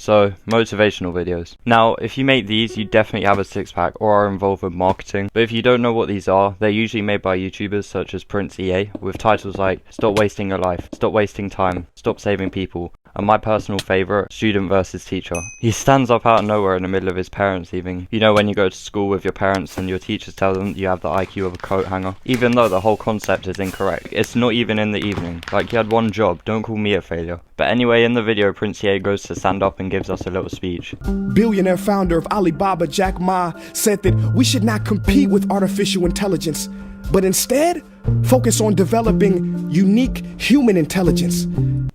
So, motivational videos. Now, if you make these, you definitely have a six-pack or are involved with marketing. But if you don't know what these are, they're usually made by YouTubers such as Prince EA, with titles like Stop Wasting Your Life, Stop Wasting Time, Stop Saving People, and my personal favourite, Student versus Teacher. He stands up out of nowhere in the middle of his parents' evening. You know when you go to school with your parents and your teachers tell them you have the IQ of a coat hanger? Even though the whole concept is incorrect. It's not even in the evening. Like, you had one job, don't call me a failure. But anyway, in the video, Prince EA goes to stand up and gives us a little speech. Billionaire founder of Alibaba, Jack Ma, said that we should not compete with artificial intelligence, but instead focus on developing unique human intelligence.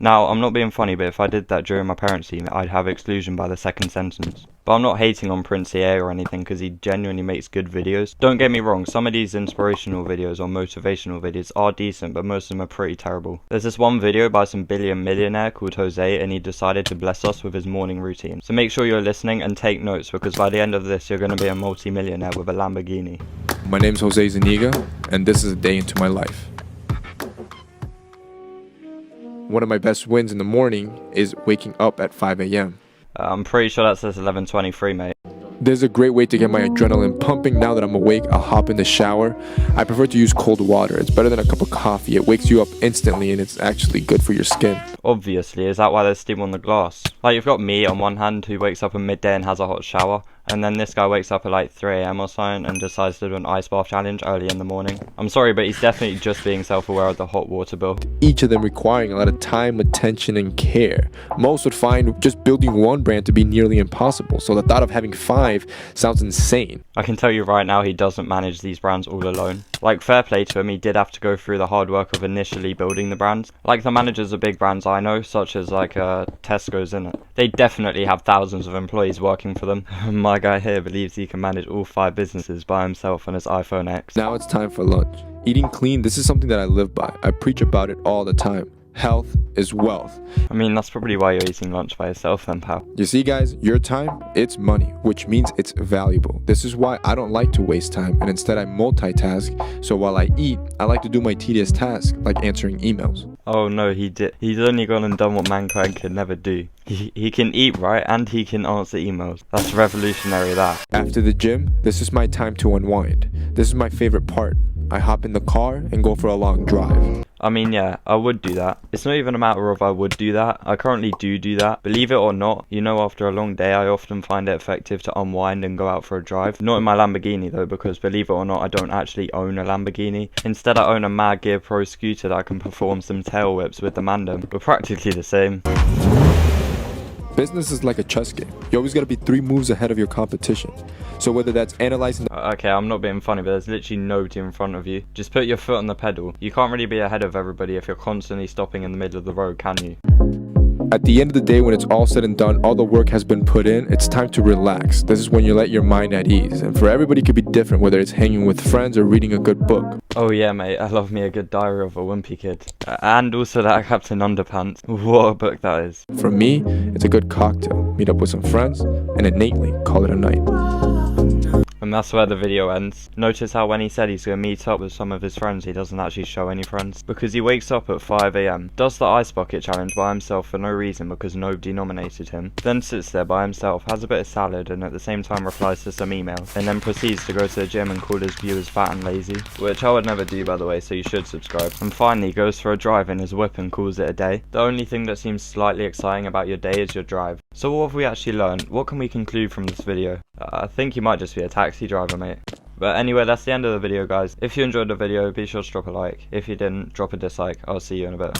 Now, I'm not being funny, but if I did that during my parents' evening, I'd have exclusion by the second sentence. But I'm not hating on Prince EA or anything, because he genuinely makes good videos. Don't get me wrong, some of these inspirational videos or motivational videos are decent, but most of them are pretty terrible. There's this one video by some millionaire called Jose, and he decided to bless us with his morning routine. So make sure you're listening and take notes, because by the end of this, you're going to be a multi-millionaire with a Lamborghini. My name's Jose Zuniga, and this is a day into my life. One of my best wins in the morning is waking up at 5 a.m. I'm pretty sure that says 11:23, mate. There's a great way to get my adrenaline pumping. Now that I'm awake, I'll hop in the shower. I prefer to use cold water. It's better than a cup of coffee. It wakes you up instantly and it's actually good for your skin. Obviously, is that why there's steam on the glass? Like, you've got me on one hand who wakes up at midday and has a hot shower, and then this guy wakes up at like 3 a.m. or something and decides to do an ice bath challenge early in the morning. I'm sorry, but he's definitely just being self-aware of the hot water bill. Each of them requiring a lot of time, attention, and care. Most would find just building one brand to be nearly impossible, so the thought of having 5 sounds insane. I can tell you right now, he doesn't manage these brands all alone. Like, fair play to him, he did have to go through the hard work of initially building the brands. Like the managers of big brands I know, such as like Tesco's, innit? They definitely have thousands of employees working for them. My guy here believes he can manage all 5 businesses by himself on his iPhone X. Now it's time for lunch. Eating clean, this is something that I live by. I preach about it all the time. Health is wealth. I mean, that's probably why you're eating lunch by yourself then, pal. You see, guys, your time, it's money, which means it's valuable. This is why I don't like to waste time, and instead I multitask. So while I eat, I like to do my tedious tasks, like answering emails. Oh no, he's only gone and done what mankind can never do. He can eat, right, and he can answer emails. That's revolutionary, that. After the gym, this is my time to unwind. This is my favorite part. I hop in the car and go for a long drive. I mean, yeah, I would do that. It's not even a matter of I would do that. I currently do that. Believe it or not, you know, after a long day, I often find it effective to unwind and go out for a drive. Not in my Lamborghini though, because believe it or not, I don't actually own a Lamborghini. Instead, I own a Mad Gear Pro scooter that I can perform some tail whips with the Mandem. We're practically the same. Business is like a chess game. You always gotta be 3 moves ahead of your competition. So whether that's analyzing... Okay, I'm not being funny, but there's literally nobody in front of you. Just put your foot on the pedal. You can't really be ahead of everybody if you're constantly stopping in the middle of the road, can you? At the end of the day, when it's all said and done, all the work has been put in, it's time to relax. This is when you let your mind at ease. And for everybody, it could be different, whether it's hanging with friends or reading a good book. Oh yeah, mate, I love me a good Diary of a Wimpy Kid. And also that Captain Underpants. What a book that is. For me, it's a good cocktail. Meet up with some friends and innately call it a night. And that's where the video ends. Notice how when he said he's going to meet up with some of his friends, he doesn't actually show any friends. Because he wakes up at 5 a.m, does the ice bucket challenge by himself for no reason because nobody nominated him, then sits there by himself, has a bit of salad, and at the same time replies to some emails, and then proceeds to go to the gym and call his viewers fat and lazy, which I would never do, by the way, so you should subscribe. And finally goes for a drive in his whip and calls it a day. The only thing that seems slightly exciting about your day is your drive. So what have we actually learned? What can we conclude from this video? I think you might just be a taxi driver, mate. But anyway, that's the end of the video, guys. If you enjoyed the video, be sure to drop a like. If you didn't, drop a dislike. I'll see you in a bit.